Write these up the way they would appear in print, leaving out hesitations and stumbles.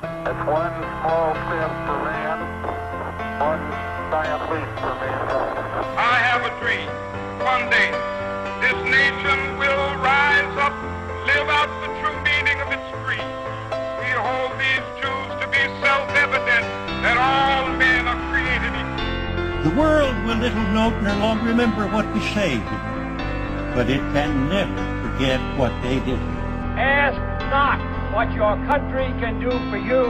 It's one small step for man, one giant leap for mankind. I have a dream. One day, this nation will rise up, live out the true meaning of its creed. We hold these truths to be self-evident that all men are created equal. The world will little note no longer remember what we say, but it can never forget what they did. Ask not what your country can do for you.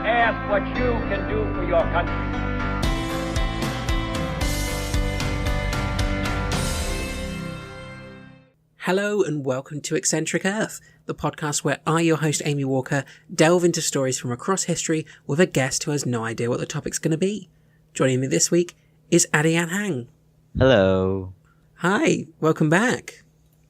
Ask what you can do for your country. Hello and welcome to Eccentric Earth, the podcast where I, your host Amy Walker, delve into stories from across history with a guest who has no idea what the topic's going to be. Joining me this week is Adian Hang. Hello. Hi, welcome back.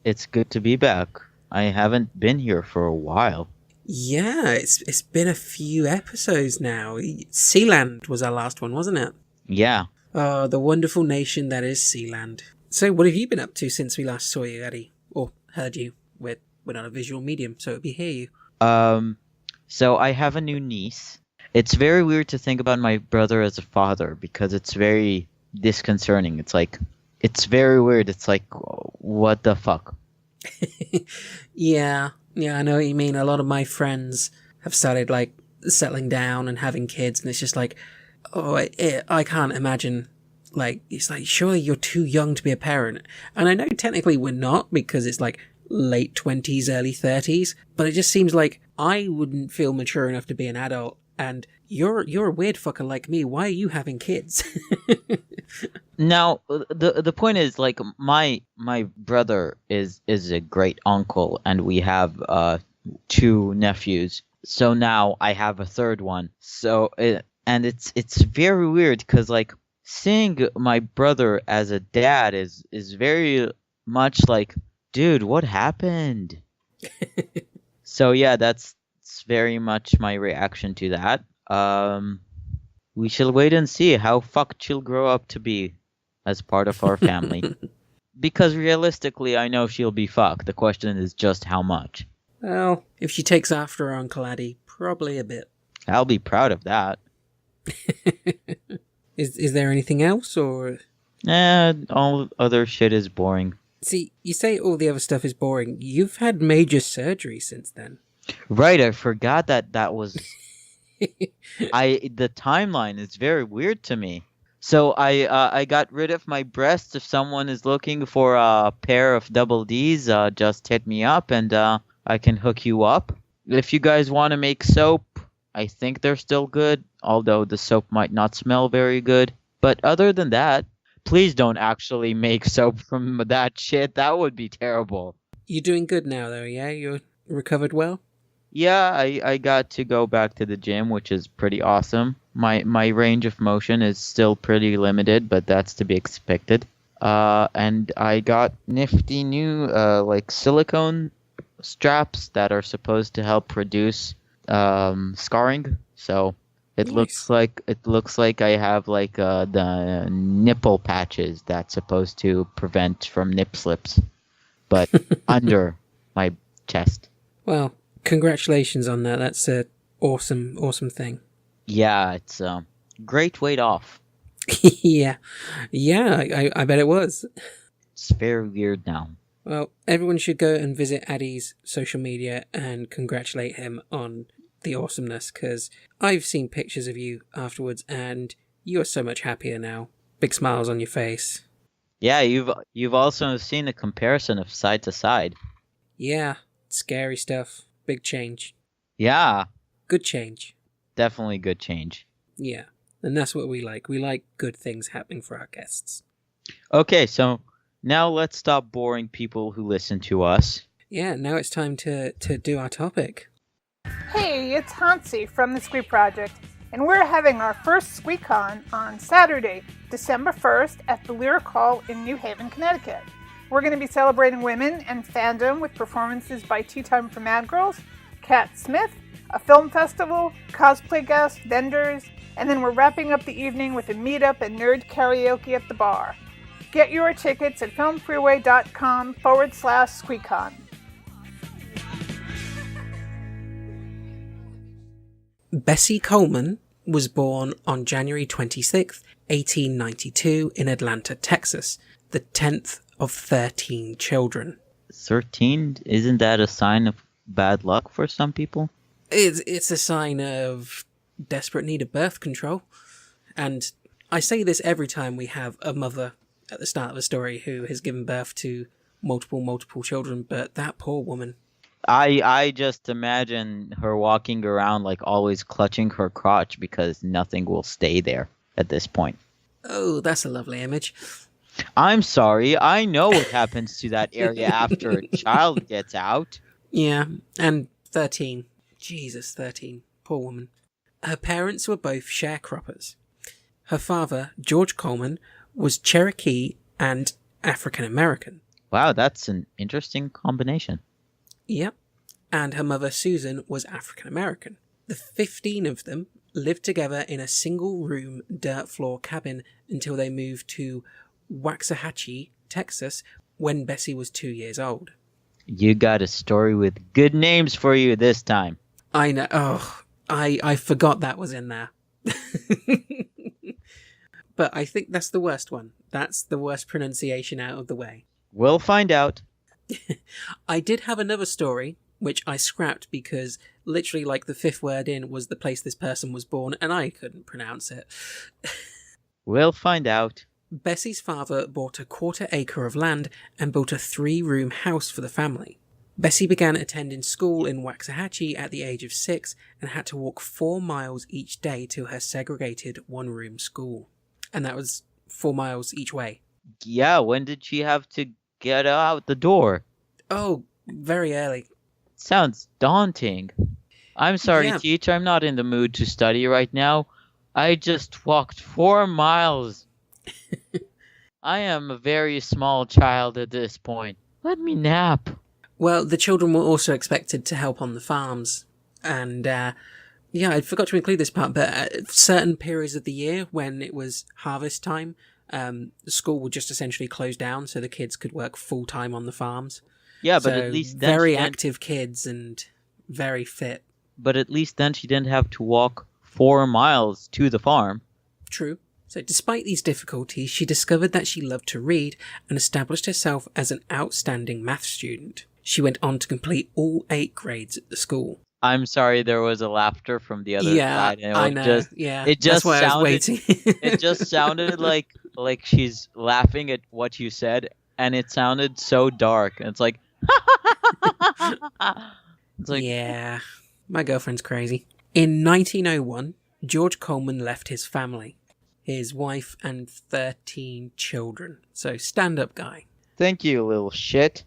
It's good to be back. I haven't been here for a while. Yeah, it's been a few episodes now. Sealand was our last one, wasn't it? Yeah. Oh, the wonderful nation that is Sealand. So what have you been up to since we last saw you, Addy? Or heard you? We're not a visual medium, so it'd be hear you. So I have a new niece. It's very weird to think about my brother as a father because it's very disconcerting. It's very weird. It's like, what the fuck? Yeah, I know what you mean. A lot of my friends have started, settling down and having kids, and it's just like, I can't imagine, it's like, surely you're too young to be a parent. And I know technically we're not, because it's, late 20s, early 30s, but it just seems like I wouldn't feel mature enough to be an adult, and you're a weird fucker like me. Why are you having kids? Now, the point is, my brother is a great uncle, and we have two nephews. So now I have a third one. So it's very weird because seeing my brother as a dad is very much like, dude, what happened? So yeah, that's very much my reaction to that. We shall wait and see how fucked she'll grow up to be as part of our family. Because realistically, I know she'll be fucked. The question is just how much. Well, if she takes after her Uncle Addy, probably a bit. I'll be proud of that. Is there anything else, or...? All other shit is boring. See, you say all the other stuff is boring. You've had major surgery since then. Right, I forgot that was... The timeline is very weird to me. So I got rid of my breasts. If someone is looking for a pair of double Ds, just hit me up and I can hook you up. If you guys want to make soap, I think they're still good, although the soap might not smell very good. But other than that, please don't actually make soap from that shit. That would be terrible. You're doing good now, though, yeah? You're recovered well? Yeah, I got to go back to the gym, which is pretty awesome. My range of motion is still pretty limited, but that's to be expected. And I got nifty new silicone straps that are supposed to help reduce scarring. So it Nice. looks like I have the nipple patches that's supposed to prevent from nip slips, but under my chest. Well, congratulations on that. That's a awesome thing. Yeah, it's great weight off. Yeah, I bet it was. It's very weird now. Well, everyone should go and visit Addy's social media and congratulate him on the awesomeness, because I've seen pictures of you afterwards and you're so much happier now. Big smiles on your face. Yeah, you've also seen a comparison of side to side. Yeah, scary stuff. Big change. Yeah, Good change. definitely good change. Yeah, and that's what we like. We like good things happening for our guests. Okay, so now let's stop boring people who listen to us. Yeah, now it's time to do our topic. Hey, it's Hansi from the Squee Project, and we're having our first SqueeCon on Saturday, December 1st at the Lyric Hall in New Haven, Connecticut. We're going to be celebrating women and fandom with performances by Tea Time for Mad Girls, Kat Smith, a film festival, cosplay guests, vendors, and then we're wrapping up the evening with a meetup and nerd karaoke at the bar. Get your tickets at filmfreeway.com/SqueeCon. Bessie Coleman was born on January 26th, 1892 in Atlanta, Texas, the 10th of 13 children. 13? Isn't that a sign of bad luck for some people? It's a sign of desperate need of birth control. And I say this every time we have a mother at the start of a story who has given birth to multiple children, but that poor woman. I just imagine her walking around like always clutching her crotch because nothing will stay there at this point. Oh, that's a lovely image. I'm sorry, I know what happens to that area after a child gets out. Yeah, and 13. Jesus, 13. Poor woman. Her parents were both sharecroppers. Her father, George Coleman, was Cherokee and African American. Wow, that's an interesting combination. Yep. And her mother, Susan, was African American. The 15 of them lived together in a single-room dirt floor cabin until they moved to Waxahachie, Texas, when Bessie was 2 years old. You got a story with good names for you this time. I know. Oh, I forgot that was in there. But I think that's the worst one. That's the worst pronunciation out of the way. We'll find out. I did have another story, which I scrapped because literally like the fifth word in was the place this person was born, and I couldn't pronounce it. We'll find out. Bessie's father bought a 1/4 acre of land and built a 3-room house for the family. Bessie began attending school in Waxahachie at the age of 6 and had to walk 4 miles each day to her segregated 1-room school. And that was 4 miles each way. Yeah, when did she have to get out the door? Oh, very early. Sounds daunting. I'm sorry, Yeah. teacher, I'm not in the mood to study right now. I just walked 4 miles. I am a very small child at this point. Let me nap. Well, the children were also expected to help on the farms. And, yeah, I forgot to include this part, but at certain periods of the year when it was harvest time, the school would just essentially close down so the kids could work full-time on the farms. Yeah, but So at least then very she didn't- active kids and very fit. But at least then she didn't have to walk 4 miles to the farm. True. So despite these difficulties, she discovered that she loved to read and established herself as an outstanding math student. She went on to complete all 8 grades at the school. I'm sorry, there was a laughter from the other Yeah, side. And I know. Yeah, it just that's why I was sounded- waiting. It just sounded like she's laughing at what you said, and it sounded so dark. And it's like, it's like, Yeah, my girlfriend's crazy. In 1901, George Coleman left his family, his wife and 13 children. So stand-up guy. thank you, little shit.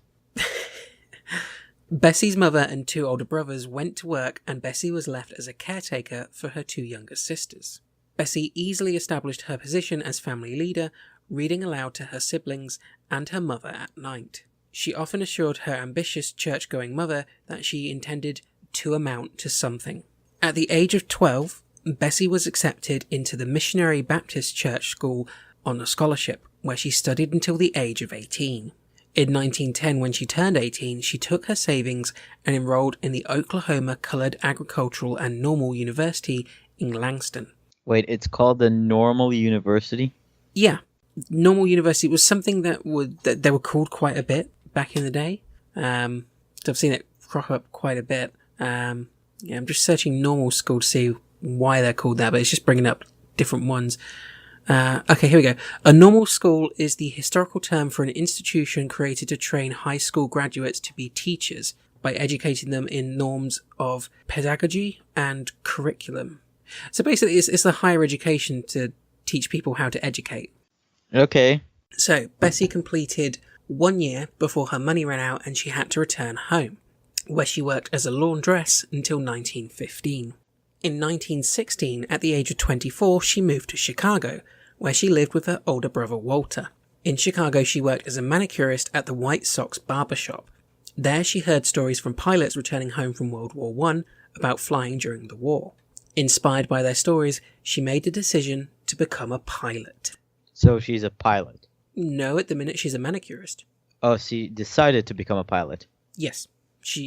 Bessie's mother and 2 older brothers went to work, and Bessie was left as a caretaker for her 2 younger sisters. Bessie easily established her position as family leader, reading aloud to her siblings and her mother at night. She often assured her ambitious church-going mother that she intended to amount to something. At the age of 12, Bessie was accepted into the Missionary Baptist Church School on a scholarship, where she studied until the age of 18. In 1910, when she turned 18, she took her savings and enrolled in the Oklahoma Colored Agricultural and Normal University in Langston. Wait, it's called the Normal University? Yeah, Normal University was something that they were called quite a bit back in the day. So I've seen it crop up quite a bit. Yeah, I'm just searching normal school to see why they're called that, but it's just bringing up different ones. Okay, here we go. A normal school is the historical term for an institution created to train high school graduates to be teachers by educating them in norms of pedagogy and curriculum. So basically, it's the higher education to teach people how to educate. Okay. So Bessie completed 1 year before her money ran out and she had to return home, where she worked as a laundress until 1915. In 1916, at the age of 24, she moved to Chicago, where she lived with her older brother Walter. In Chicago, she worked as a manicurist at the White Sox barber shop. There she heard stories from pilots returning home from World War I about flying during the war. Inspired by their stories, she made the decision to become a pilot. So she's a pilot. No, at the minute she's a manicurist. Oh, she decided to become a pilot. Yes,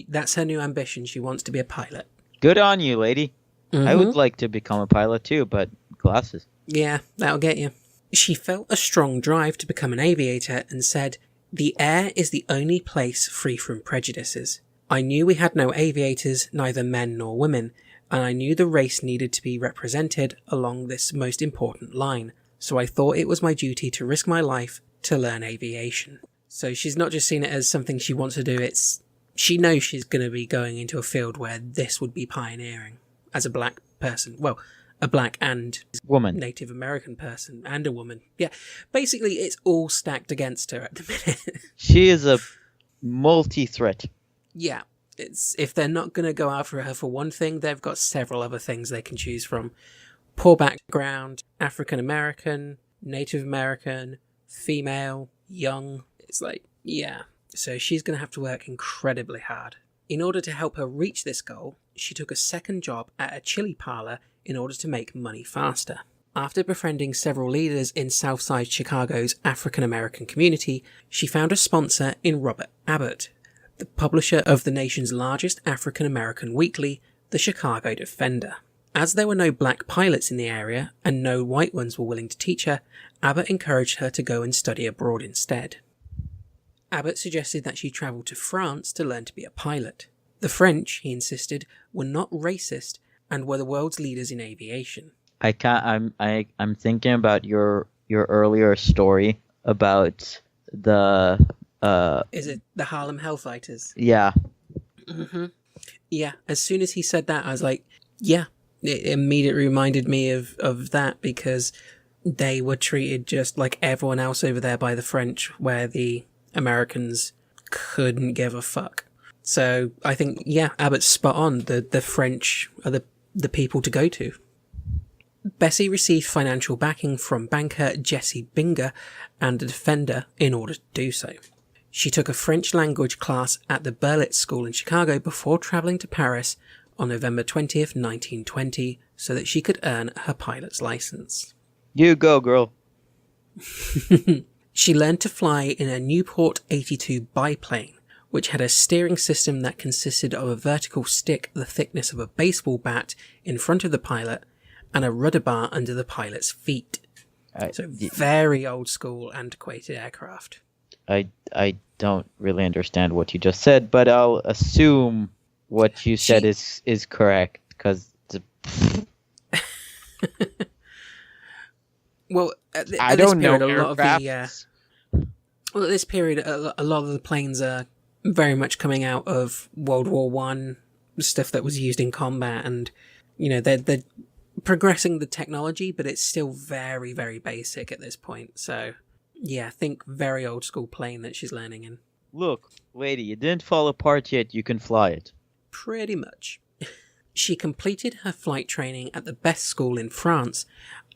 that's her new ambition. She wants to be a pilot. Good on you, lady. I would like to become a pilot too, but glasses. Yeah, that'll get you. She felt a strong drive to become an aviator and said, "The air is the only place free from prejudices. I knew we had no aviators, neither men nor women, and I knew the race needed to be represented along this most important line, so I thought it was my duty to risk my life to learn aviation." So she's not just seen it as something she wants to do, she knows she's going to be going into a field where this would be pioneering as a black person. Well, a black and Woman. Native American person and a woman. Yeah, basically it's all stacked against her at the minute. She is a multi-threat. Yeah, it's if they're not going to go after her for one thing, they've got several other things they can choose from. Poor background, African American, Native American, female, young. It's like, yeah. So she's going to have to work incredibly hard. In order to help her reach this goal, she took a second job at a chili parlor in order to make money faster. After befriending several leaders in Southside Chicago's African American community, she found a sponsor in Robert Abbott, the publisher of the nation's largest African American weekly, the Chicago Defender. As there were no black pilots in the area and no white ones were willing to teach her, Abbott encouraged her to go and study abroad instead. Abbott suggested that she travel to France to learn to be a pilot. The French, he insisted, were not racist and were the world's leaders in aviation. I'm thinking about your earlier story about the Is it the Harlem Hellfighters? Yeah. Mm-hmm. Yeah, as soon as he said that, I was like, yeah, it immediately reminded me of that, because they were treated just like everyone else over there by the French, where the Americans couldn't give a fuck. So I think, yeah, Abbott's spot on. The French are the people to go to. Bessie received financial backing from banker Jesse Binger and the Defender in order to do so. She took a French language class at the Berlitz School in Chicago before travelling to Paris on November 20th, 1920, so that she could earn her pilot's license. You go, girl. She learned to fly in a Newport 82 biplane, which had a steering system that consisted of a vertical stick the thickness of a baseball bat in front of the pilot and a rudder bar under the pilot's feet. So very old school, antiquated aircraft. I don't really understand what you just said, but I'll assume what you said is correct, because well, at I this don't know period, a lot of aircrafts. well, at this period, a lot of the planes are very much coming out of World War One, stuff that was used in combat, and they're progressing the technology, but it's still very, very basic at this point. So yeah, I think very old school plane that she's learning in. Look, lady, it didn't fall apart yet. You can fly it. Pretty much. She completed her flight training at the best school in France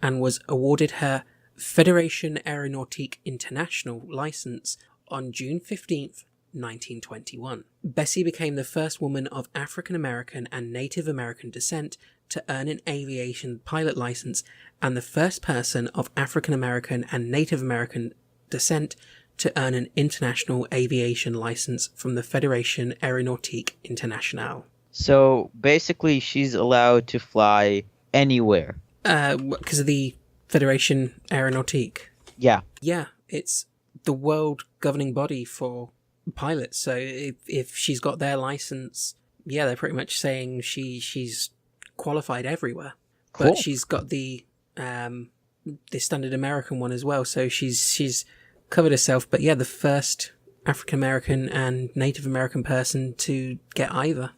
and was awarded her Fédération Aéronautique Internationale license on June 15th, 1921. Bessie became the first woman of African American and Native American descent to earn an aviation pilot license, and the first person of African American and Native American descent to earn an international aviation license from the Fédération Aéronautique Internationale. So basically, she's allowed to fly anywhere. Because of the Fédération Aéronautique. Yeah. Yeah, it's the world governing body for pilots. So if she's got their license, yeah, they're pretty much saying she's qualified everywhere. Cool. But she's got the standard American one as well. So she's covered herself. But yeah, the first African American and Native American person to get either.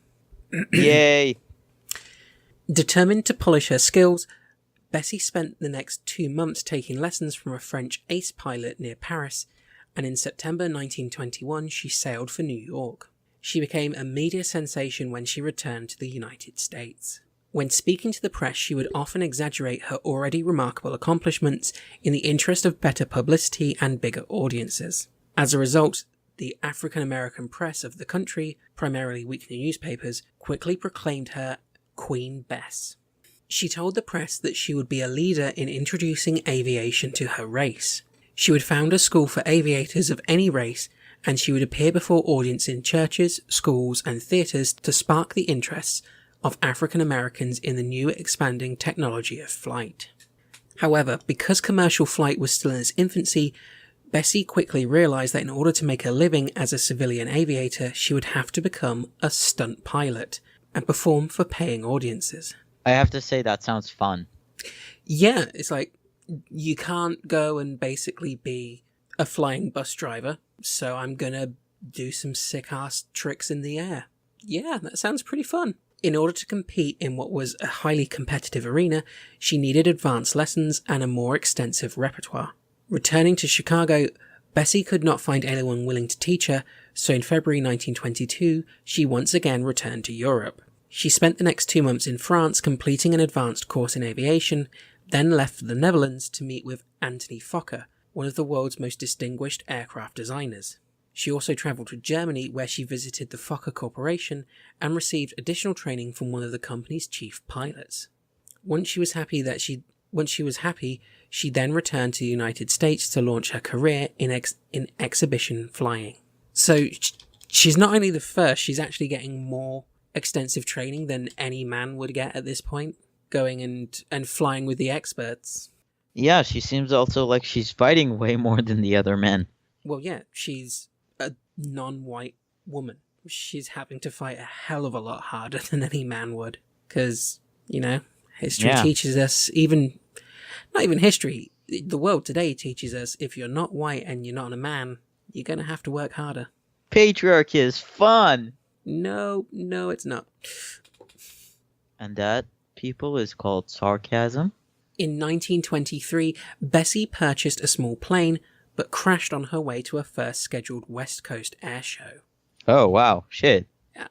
Yay. Determined to polish her skills, Bessie spent the next 2 months taking lessons from a French ace pilot near Paris, and in September 1921 she sailed for New York. She became a media sensation when she returned to the United States. When speaking to the press, she would often exaggerate her already remarkable accomplishments in the interest of better publicity and bigger audiences. As a result, the African American press of the country, primarily weekly newspapers, quickly proclaimed her Queen Bess. She told the press that she would be a leader in introducing aviation to her race. She would found a school for aviators of any race, and she would appear before audience in churches, schools, and theatres to spark the interests of African Americans in the new expanding technology of flight. However, because commercial flight was still in its infancy, Bessie quickly realized that in order to make a living as a civilian aviator, she would have to become a stunt pilot and perform for paying audiences. I have to say that sounds fun. Yeah, it's like, you can't go and basically be a flying bus driver, so I'm gonna do some sick-ass tricks in the air. Yeah, that sounds pretty fun. In order to compete in what was a highly competitive arena, she needed advanced lessons and a more extensive repertoire. Returning to Chicago, Bessie could not find anyone willing to teach her, so in February 1922, she once again returned to Europe. She spent the next 2 months in France completing an advanced course in aviation, then left for the Netherlands to meet with Anthony Fokker, one of the world's most distinguished aircraft designers. She also travelled to Germany, where she visited the Fokker Corporation and received additional training from one of the company's chief pilots. Once she was happy, she then returned to the United States to launch her career in exhibition flying. So she's not only the first, she's actually getting more extensive training than any man would get at this point, going and flying with the experts. Yeah, she seems also like she's fighting way more than the other men. Well, yeah, she's a non-white woman. She's having to fight a hell of a lot harder than any man would. Because, history teaches us, not even history, the world today teaches us, if you're not white and you're not a man, you're going to have to work harder. Patriarchy is fun! No, it's not. And that, people, is called sarcasm? In 1923, Bessie purchased a small plane, but crashed on her way to her first scheduled West Coast air show. Oh, wow. Shit. Yeah.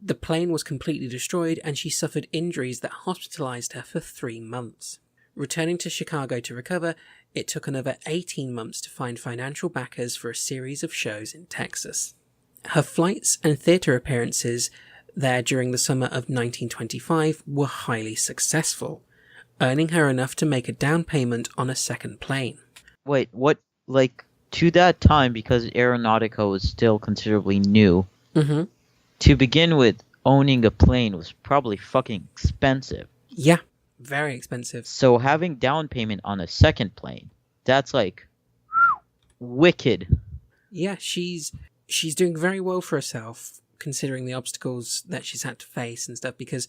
The plane was completely destroyed, and she suffered injuries that hospitalized her for 3 months. Returning to Chicago to recover, it took another 18 months to find financial backers for a series of shows in Texas. Her flights and theatre appearances there during the summer of 1925 were highly successful, earning her enough to make a down payment on a second plane. Wait, what? Like, to that time, because aeronautica was still considerably new, to begin with, owning a plane was probably fucking expensive. Yeah, very expensive. So having down payment on a second plane, that's like, wicked. Yeah, she's doing very well for herself, considering the obstacles that she's had to face and stuff, because,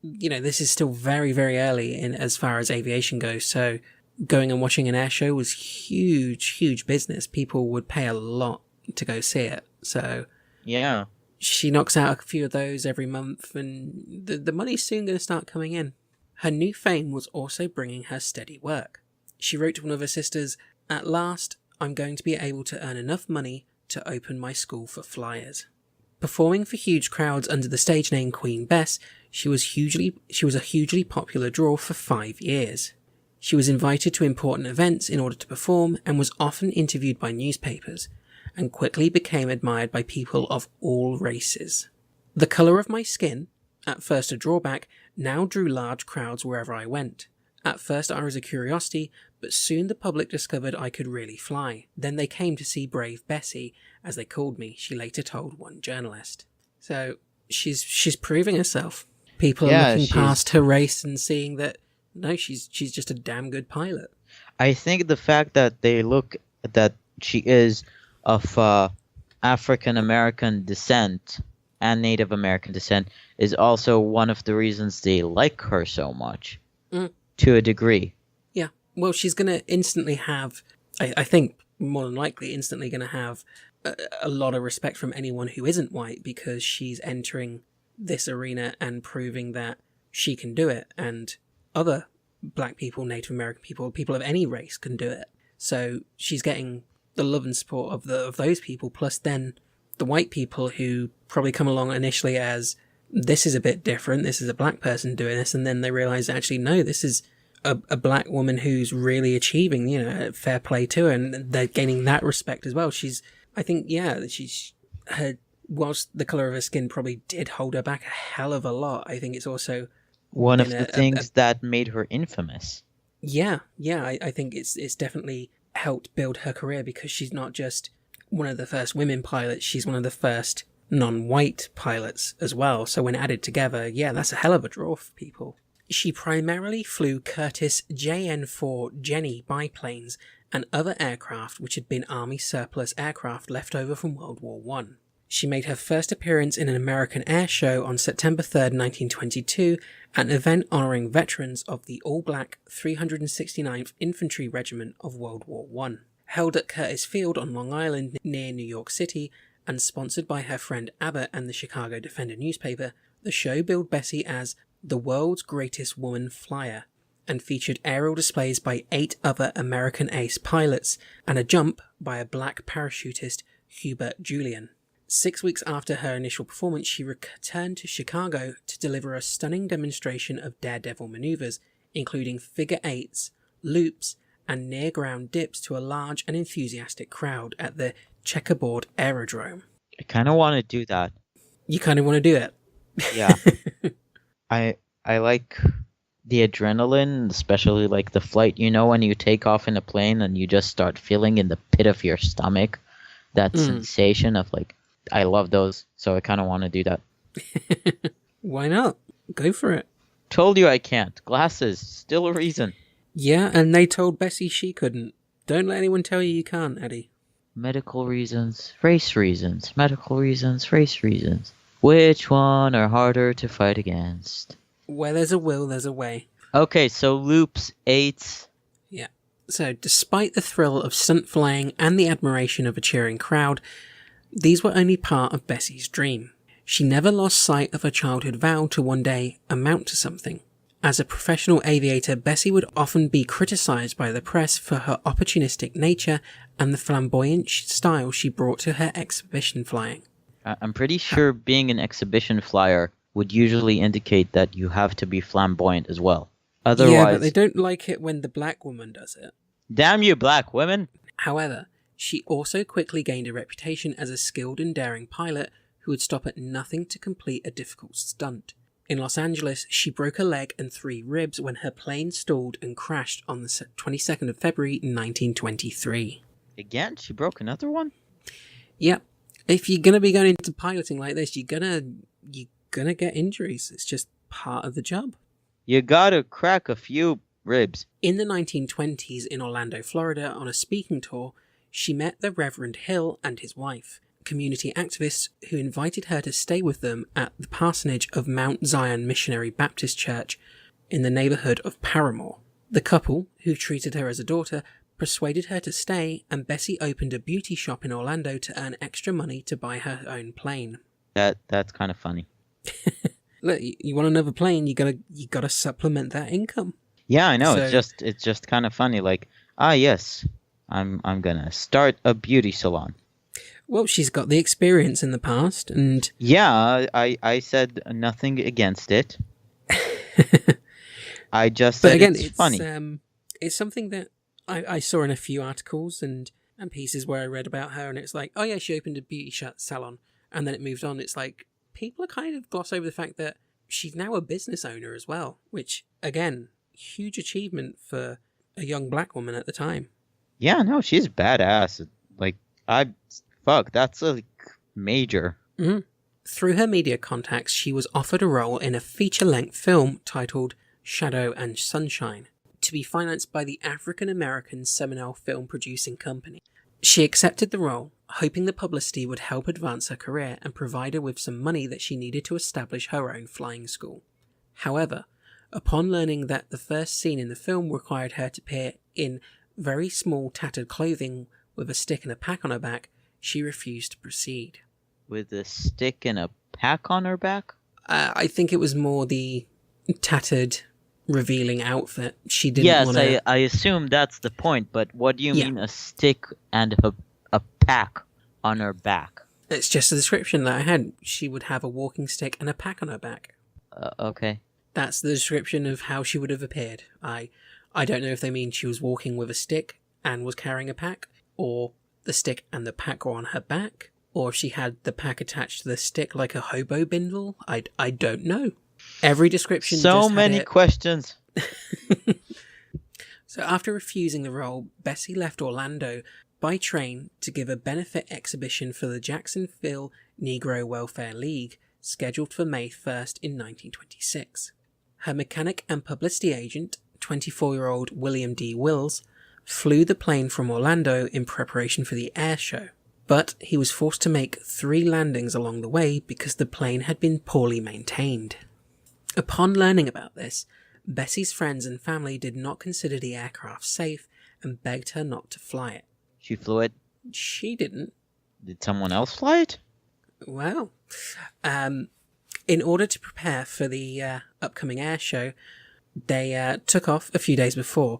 this is still very, very early in as far as aviation goes, so going and watching an air show was huge business. People would pay a lot to go see it, so yeah, she knocks out a few of those every month, and the money's soon going to start coming in. Her new fame was also bringing her steady work. She wrote to one of her sisters, "At last, I'm going to be able to earn enough money to open my school for flyers." Performing for huge crowds under the stage name Queen Bess, she was a hugely popular draw for 5 years. She was invited to important events in order to perform and was often interviewed by newspapers, and quickly became admired by people of all races. The colour of my skin, at first a drawback, now drew large crowds wherever I went. At first I was a curiosity, but soon the public discovered I could really fly. Then they came to see Brave Bessie, as they called me, she later told one journalist. So she's proving herself. People are looking past her race and seeing that, no, she's just a damn good pilot. I think the fact that they look that she is of African American descent and Native American descent is also one of the reasons they like her so much, to a degree. Yeah, well, she's going to instantly have, I think, more than likely, instantly going to have a lot of respect from anyone who isn't white, because she's entering this arena and proving that she can do it, and other black people, Native American people, people of any race can do it. So she's getting the love and support of those people, plus then the white people who probably come along initially as, this is a bit different, this is a black person doing this, and then they realize, actually, no, this is a black woman who's really achieving, fair play to her, and they're gaining that respect as well. I think, whilst the colour of her skin probably did hold her back a hell of a lot, I think it's also one of the things that made her infamous. Yeah, I think it's definitely helped build her career, because she's not just one of the first women pilots, she's one of the first non-white pilots as well. So when added together, yeah, that's a hell of a draw for people. She primarily flew Curtiss JN-4 Jenny biplanes and other aircraft which had been Army surplus aircraft left over from World War I. She made her first appearance in an American air show on September 3rd, 1922, an event honouring veterans of the all-black 369th Infantry Regiment of World War I. Held at Curtiss Field on Long Island near New York City, and sponsored by her friend Abbott and the Chicago Defender newspaper, the show billed Bessie as the world's greatest woman flyer, and featured aerial displays by 8 other American ace pilots, and a jump by a black parachutist, Hubert Julian. 6 weeks after her initial performance, she returned to Chicago to deliver a stunning demonstration of daredevil maneuvers, including figure eights, loops, and near-ground dips to a large and enthusiastic crowd at the Checkerboard Aerodrome. I kind of want to do that. You kind of want to do it? Yeah. I like the adrenaline, especially like the flight. You know, when you take off in a plane and you just start feeling in the pit of your stomach that sensation of like, I love those, so I kind of want to do that. Why not? Go for it. Told you I can't. Glasses, still a reason. Yeah, and they told Bessie she couldn't. Don't let anyone tell you can't, Eddie. Medical reasons, race reasons, medical reasons, race reasons. Which one are harder to fight against? Where there's a will, there's a way. Okay, so loops, eights. Yeah. So, despite the thrill of stunt flying and the admiration of a cheering crowd, these were only part of Bessie's dream. She never lost sight of her childhood vow to one day amount to something. As a professional aviator, Bessie would often be criticised by the press for her opportunistic nature and the flamboyant style she brought to her exhibition flying. I'm pretty sure being an exhibition flyer would usually indicate that you have to be flamboyant as well. Otherwise, yeah, but they don't like it when the black woman does it. Damn you, black women! However, she also quickly gained a reputation as a skilled and daring pilot who would stop at nothing to complete a difficult stunt. In Los Angeles, she broke a leg and 3 ribs when her plane stalled and crashed on the 22nd of February 1923. Again? She broke another one? Yep. If you're going to be going into piloting like this, you're gonna get injuries. It's just part of the job. You gotta crack a few ribs. In the 1920s in Orlando, Florida, on a speaking tour, she met the Reverend Hill and his wife, community activists who invited her to stay with them at the parsonage of Mount Zion Missionary Baptist Church in the neighborhood of Paramore. The couple, who treated her as a daughter, persuaded her to stay, and Bessie opened a beauty shop in Orlando to earn extra money to buy her own plane. That's kind of funny. Look, you want another plane, you gotta supplement that income. Yeah, I know. So, It's just kind of funny. Like, yes, I'm gonna start a beauty salon. well, she's got the experience in the past, and Yeah, I said nothing against it. I just but said again, it's funny. It's something that I saw in a few articles and pieces where I read about her, and it's like, oh yeah, she opened a beauty salon, and then it moved on. It's like people are kind of gloss over the fact that she's now a business owner as well, which again, huge achievement for a young black woman at the time. Yeah, no, she's badass. Like, that's like major. Mm-hmm. Through her media contacts, she was offered a role in a feature-length film titled Shadow and Sunshine, to be financed by the African-American Seminole Film Producing Company. She accepted the role, hoping the publicity would help advance her career and provide her with some money that she needed to establish her own flying school. However, upon learning that the first scene in the film required her to appear in very small tattered clothing with a stick and a pack on her back, she refused to proceed. With a stick and a pack on her back? I think it was more the tattered, revealing outfit. She didn't want to... Yes, I assume that's the point, but what do you mean a stick and a pack on her back? It's just a description that I had. She would have a walking stick and a pack on her back. Okay. That's the description of how she would have appeared. I don't know if they mean she was walking with a stick and was carrying a pack, or the stick and the pack were on her back, or if she had the pack attached to the stick like a hobo bindle. I don't know. Every description so just many had it. questions. So after refusing the role, Bessie left Orlando by train to give a benefit exhibition for the Jacksonville Negro Welfare League, scheduled for May 1st in 1926. Her mechanic and publicity agent, 24-year-old William D. Wills, flew the plane from Orlando in preparation for the air show, but he was forced to make 3 landings along the way because the plane had been poorly maintained. Upon learning about this, Bessie's friends and family did not consider the aircraft safe and begged her not to fly it. She flew it? She didn't. Did someone else fly it? Well, in order to prepare for the upcoming air show, they took off a few days before,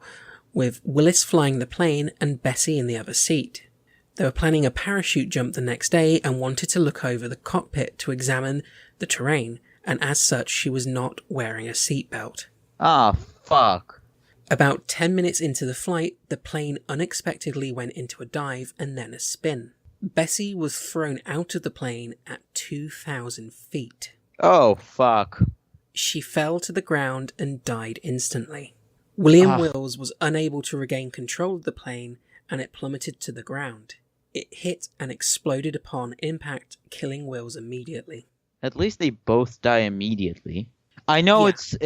with Willis flying the plane and Bessie in the other seat. They were planning a parachute jump the next day and wanted to look over the cockpit to examine the terrain, and as such she was not wearing a seatbelt. Ah, fuck. About 10 minutes into the flight, the plane unexpectedly went into a dive and then a spin. Bessie was thrown out of the plane at 2,000 feet. Oh, fuck. She fell to the ground and died instantly. William Wills was unable to regain control of the plane and it plummeted to the ground. It hit and exploded upon impact, killing Wills immediately. At least they both die immediately. I know it's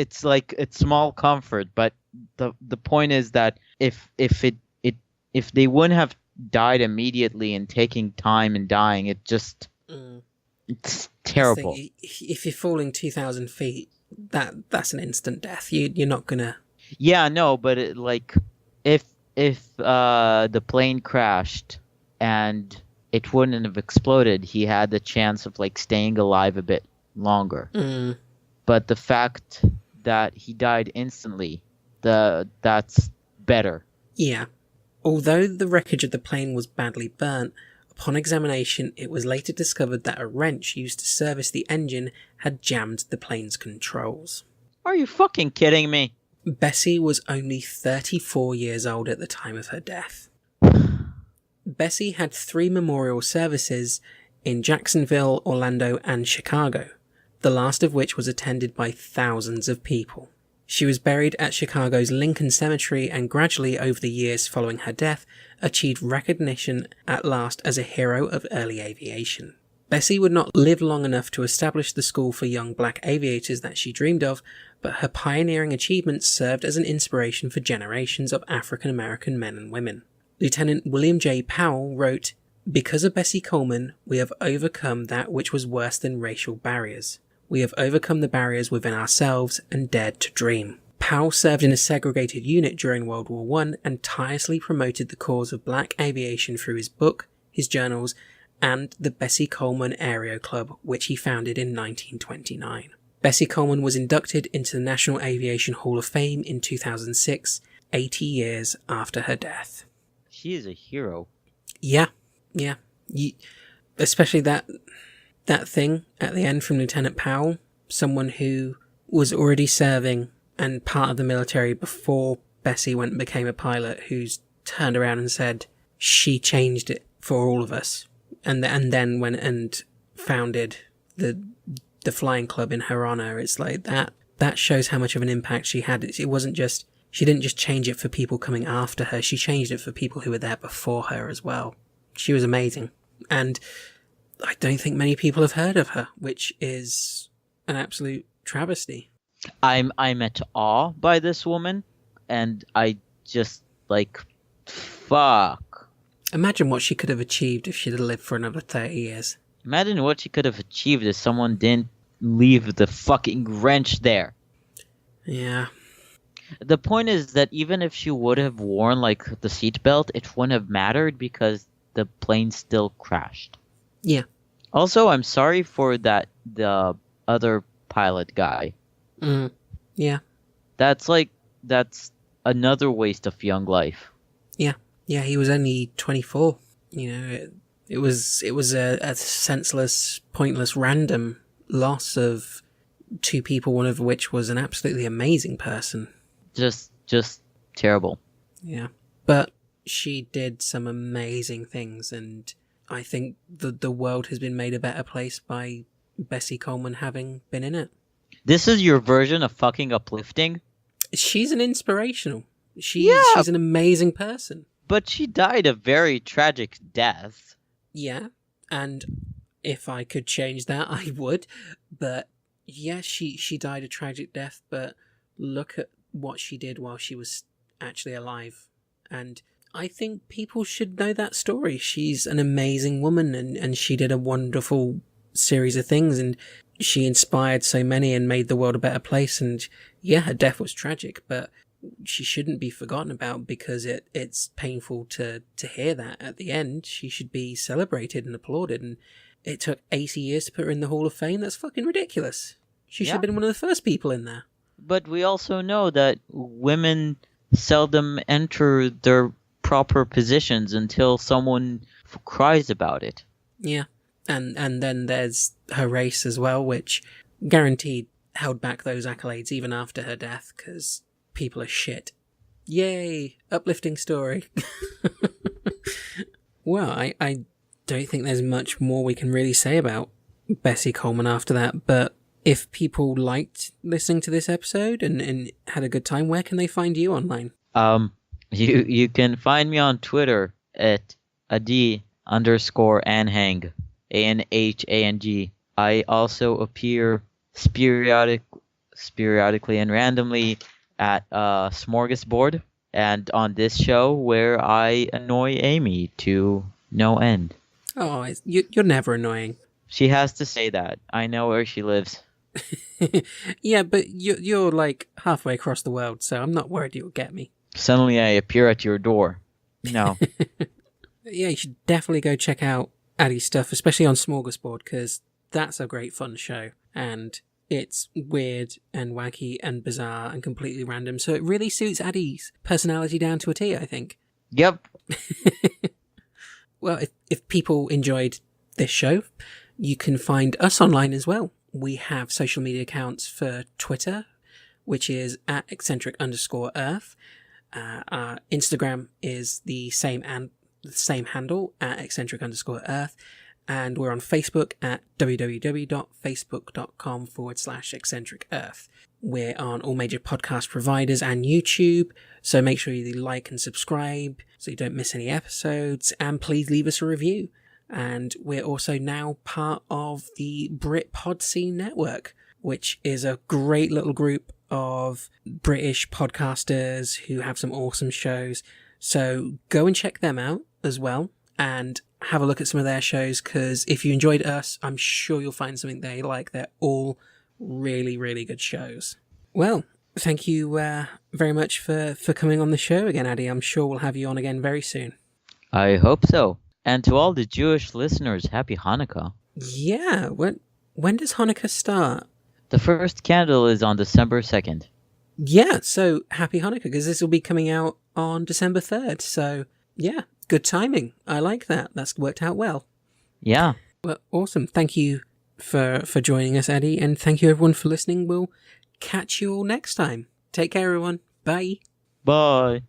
small comfort, but the point is that if they wouldn't have died immediately and taking time and dying, it's terrible. If you're falling 2,000 feet, that's an instant death. You're not gonna. Yeah, no, but if the plane crashed and it wouldn't have exploded, he had the chance of staying alive a bit longer. But the fact that he died instantly, that's better. Yeah. Although the wreckage of the plane was badly burnt, upon examination it was later discovered that a wrench used to service the engine had jammed the plane's controls. Are you fucking kidding me? Bessie was only 34 years old at the time of her death. Bessie had 3 memorial services in Jacksonville, Orlando, and Chicago, the last of which was attended by thousands of people. She was buried at Chicago's Lincoln Cemetery and gradually over the years following her death achieved recognition at last as a hero of early aviation. Bessie would not live long enough to establish the school for young black aviators that she dreamed of, but her pioneering achievements served as an inspiration for generations of African American men and women. Lieutenant William J. Powell wrote, "Because of Bessie Coleman, we have overcome that which was worse than racial barriers. We have overcome the barriers within ourselves and dared to dream." Powell served in a segregated unit during World War I and tirelessly promoted the cause of black aviation through his book, his journals, and the Bessie Coleman Aero Club, which he founded in 1929. Bessie Coleman was inducted into the National Aviation Hall of Fame in 2006, 80 years after her death. She is a hero. Yeah. Especially that thing at the end from Lieutenant Powell, someone who was already serving and part of the military before Bessie went and became a pilot, who's turned around and said she changed it for all of us, and then went and founded the flying club in her honor. It's like that shows how much of an impact she had. It wasn't just, she didn't just change it for people coming after her, she changed it for people who were there before her as well. She was amazing, and I don't think many people have heard of her, which is an absolute travesty. I'm at awe by this woman, and I just fuck. Imagine what she could have achieved if she'd have lived for another 30 years. Imagine what she could have achieved if someone didn't leave the fucking wrench there. Yeah. The point is that even if she would have worn the seatbelt, it wouldn't have mattered because the plane still crashed. Yeah. Also, I'm sorry for the other pilot guy. Yeah. That's another waste of young life. Yeah, he was only 24. It was a senseless, pointless, random loss of 2 people, one of which was an absolutely amazing person. Just terrible. Yeah. But she did some amazing things, and I think the world has been made a better place by Bessie Coleman having been in it. This is your version of fucking uplifting? She's an inspirational. She's an amazing person. But she died a very tragic death. Yeah, and if I could change that, I would. But yeah, she died a tragic death, but look at what she did while she was actually alive. And I think people should know that story. She's an amazing woman, and she did a wonderful series of things, and she inspired so many and made the world a better place. And yeah, her death was tragic, but she shouldn't be forgotten about because it's painful to hear that at the end. She should be celebrated and applauded, and it took 80 years to put her in the Hall of Fame. That's fucking ridiculous. She should have been one of the first people in there. But we also know that women seldom enter their proper positions until someone cries about it. Yeah, and then there's her race as well, which guaranteed held back those accolades even after her death, because people are shit. Yay! Uplifting story. Well, I don't think there's much more we can really say about Bessie Coleman after that, but if people liked listening to this episode and had a good time, where can they find you online? You can find me on Twitter at @AD_Anhang, ANHANG. I also appear periodically and randomly at Smorgasbord and on this show where I annoy Amy to no end. Oh, you're never annoying. She has to say that. I know where she lives. Yeah, but you're like halfway across the world, so I'm not worried you'll get me. Suddenly I appear at your door. No. Yeah, you should definitely go check out Addie's stuff, especially on Smorgasbord, because that's a great fun show. And it's weird and wacky and bizarre and completely random, so it really suits Addie's personality down to a T, I think. Yep. Well, if people enjoyed this show, you can find us online as well. We have social media accounts for Twitter, which is at @Eccentric_Earth. Our Instagram is the same handle at Eccentric_Earth. And we're on Facebook at www.facebook.com/Eccentric Earth. We're on all major podcast providers and YouTube, so make sure you like and subscribe so you don't miss any episodes, and please leave us a review. And we're also now part of the Brit Pod Scene Network, which is a great little group of British podcasters who have some awesome shows. So go and check them out as well, and have a look at some of their shows, because if you enjoyed us, I'm sure you'll find something they like. They're all really, really good shows. Well, thank you very much for coming on the show again, Addie. I'm sure we'll have you on again very soon. I hope so. And to all the Jewish listeners, happy Hanukkah. Yeah, when does Hanukkah start? The first candle is on December 2nd. Yeah, so happy Hanukkah, because this will be coming out on December 3rd. So, yeah, good timing. I like that. That's worked out well. Yeah. Well, awesome. Thank you for joining us, Eddie, and thank you everyone for listening. We'll catch you all next time. Take care, everyone. Bye. Bye.